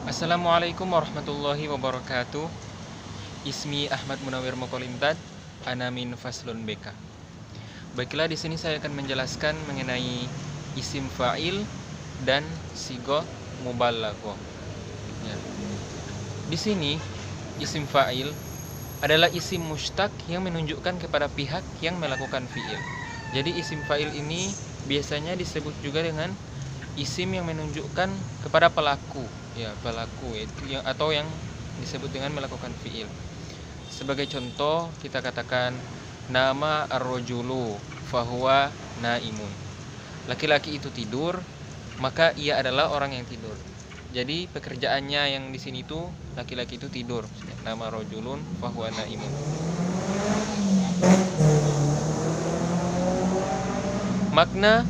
Assalamualaikum warahmatullahi wabarakatuh. Ismi Ahmad Munawir Mokolintad, ana min faslun BK. Baiklah, di sini saya akan menjelaskan mengenai isim fa'il dan sigoh mubalaghah. Ya. Di sini isim fa'il adalah isim mushtaq yang menunjukkan kepada pihak yang melakukan fi'il. Jadi isim fa'il ini biasanya disebut juga dengan isim yang menunjukkan kepada pelaku, ya pelaku itu yang atau yang disebut dengan melakukan fiil. Sebagai contoh kita katakan nama ar-rajulu fahuwa naimun. Laki-laki itu tidur, maka ia adalah orang yang tidur. Jadi pekerjaannya yang di sini tuh laki-laki itu tidur. Nama rajulun fahuwa naimun. Makna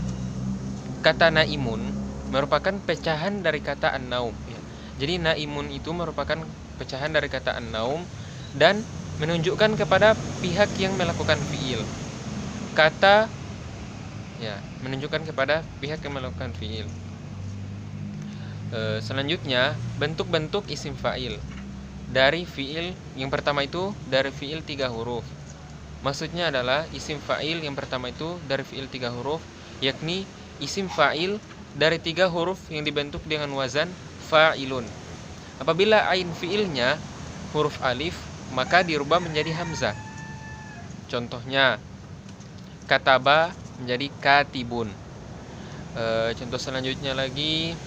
kata naimun merupakan pecahan dari kata an-naum, ya. Jadi naimun itu merupakan pecahan dari kata an-naum dan menunjukkan kepada pihak yang melakukan fiil. Kata ya, menunjukkan kepada pihak yang melakukan fiil. Selanjutnya, bentuk-bentuk isim fa'il. Dari fiil yang pertama itu dari fiil 3 huruf. Maksudnya adalah isim fa'il yang pertama itu dari fiil 3 huruf, yakni isim fa'il dari 3 huruf yang dibentuk dengan wazan fa'ilun. Apabila ain fiilnya huruf alif, maka dirubah menjadi hamzah. Contohnya kataba menjadi katibun. Contoh selanjutnya lagi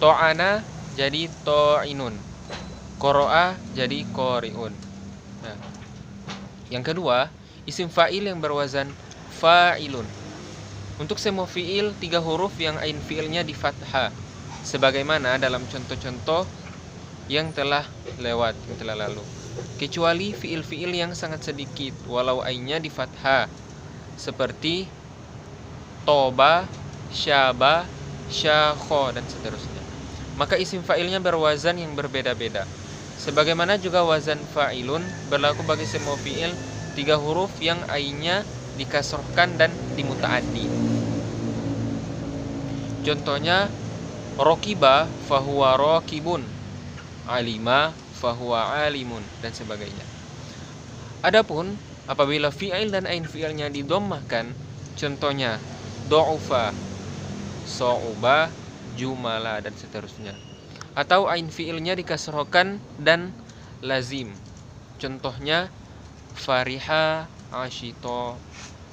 to'ana jadi to'inun, qoro'a jadi qori'un. Nah, yang kedua, isim fa'il yang berwazan fa'ilun. Untuk semua fiil 3 huruf yang ain fiilnya di fathah, sebagaimana dalam contoh-contoh yang telah lewat, yang telah lalu. Kecuali fiil-fiil yang sangat sedikit walau ainnya di fathah, seperti toba, syaba, syakho dan seterusnya. Maka isim fa'ilnya berwazan yang berbeda-beda. Sebagaimana juga wazan fa'ilun berlaku bagi semua fiil 3 huruf yang ainnya dikasrohkan dan dimuta'addi. Contohnya rokiba fahuwa rokibun, alima fahuwa alimun dan sebagainya. Adapun apabila fi'il dan ain fi'ilnya didommahkan, contohnya do'ufa, so'uba, jumala dan seterusnya. Atau ain fi'ilnya dikasrohkan dan lazim, contohnya fariha, asyito,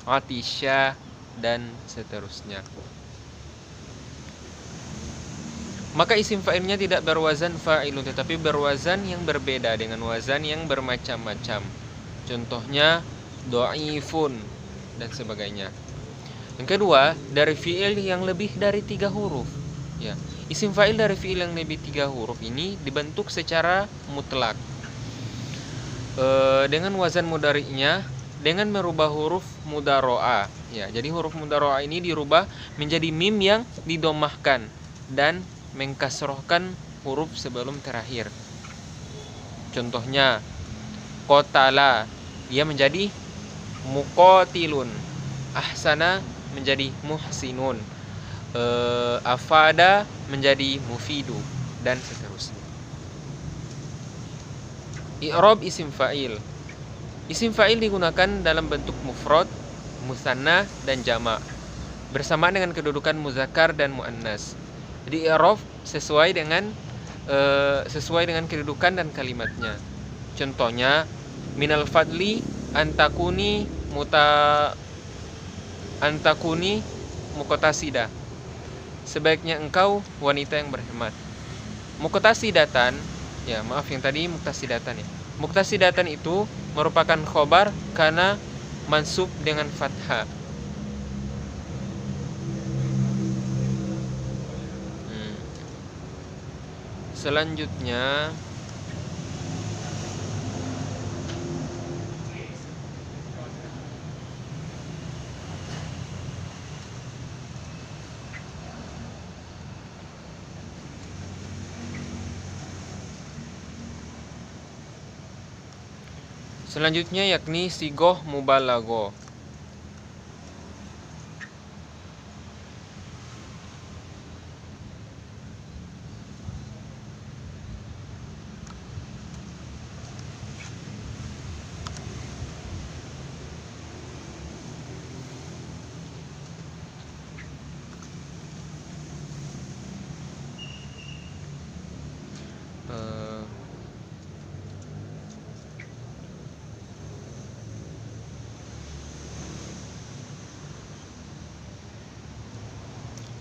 atisya dan seterusnya. Maka isim fa'ilnya tidak berwazan fa'ilun, tetapi berwazan yang berbeda dengan wazan yang bermacam-macam. Contohnya do'ifun dan sebagainya. Yang kedua, dari fi'il yang lebih dari 3 huruf, ya. Isim fa'il dari fi'il yang lebih 3 huruf ini dibentuk secara mutlak dengan wazan mudhari'nya dengan merubah huruf mudharo'a, ya. Jadi huruf mudharo'a ini dirubah menjadi mim yang didomahkan dan mengkasrohkan huruf sebelum terakhir. Contohnya qotala, dia menjadi muqatilun. Ahsana menjadi muhsinun. Afada menjadi mufidu dan seterusnya. I'rab isim fa'il. Isim fa'il digunakan dalam bentuk mufrad, musanna dan jama' bersamaan dengan kedudukan muzakkar dan muannas. Jadi i'rab sesuai dengan kedudukan dan kalimatnya. Contohnya minal fadli antakuni muqtasida. Sebaiknya engkau wanita yang berhemat. Muqtasidatan, ya maaf yang tadi muqtasidatan ya. Muqtasidatan itu merupakan khobar karena mansub dengan fathah. Selanjutnya yakni sigoh mubalaghah.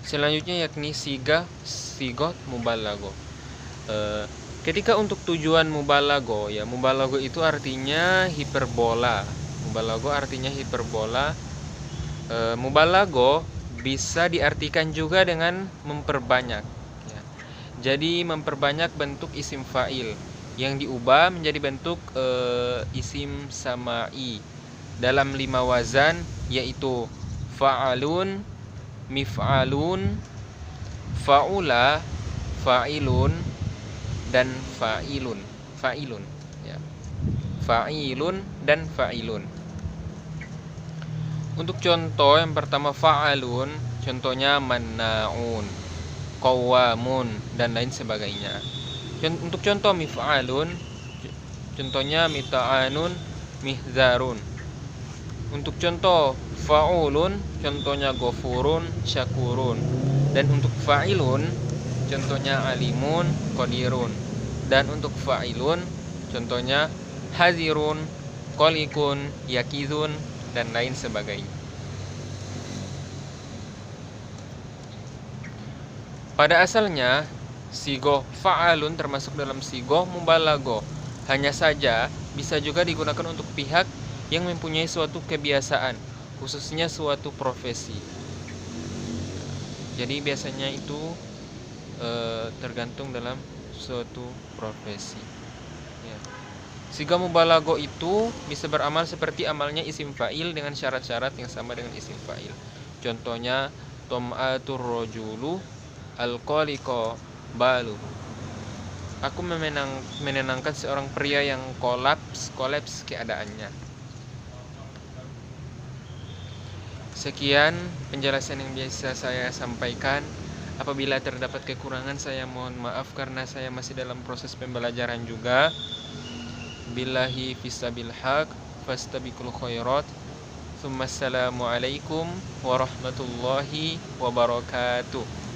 Selanjutnya yakni sigot mubalago. Ketika untuk tujuan mubalago, ya mubalago itu artinya hiperbola. Mubalago artinya hiperbola. Mubalago bisa diartikan juga dengan memperbanyak. Ya. Jadi memperbanyak bentuk isim fa'il yang diubah menjadi bentuk isim sama'i dalam 5 wazan, yaitu fa'alun, mif'alun, fa'ula, fa'ilun, dan fa'ilun ya. Fa'ilun dan fa'ilun. Untuk contoh yang pertama fa'alun, contohnya manna'un, qawamun, dan lain sebagainya. Untuk contoh mif'alun, contohnya mita'anun, mihzarun. Untuk contoh fa'ulun, contohnya ghafurun, syakurun. Dan untuk fa'ilun, contohnya alimun, qadirun. Dan untuk fa'ilun, contohnya hazirun, qalikun, yakizun, dan lain sebagainya. Pada asalnya sigoh fa'alun termasuk dalam sigoh mubalago. Hanya saja bisa juga digunakan untuk pihak yang mempunyai suatu kebiasaan, khususnya suatu profesi. Jadi biasanya itu tergantung dalam suatu profesi. Ya. Sigoh mubalago itu bisa beramal seperti amalnya isim fa'il dengan syarat-syarat yang sama dengan isim fa'il. Contohnya tom'atur rojulu al-qaliqo balu. Aku menenangkan seorang pria yang kolaps keadaannya. Sekian penjelasan yang biasa saya sampaikan. Apabila terdapat kekurangan, saya mohon maaf karena saya masih dalam proses pembelajaran juga. Billahi fisabil haq fastabiqul khairat. Assalamualaikum warahmatullahi wabarakatuh.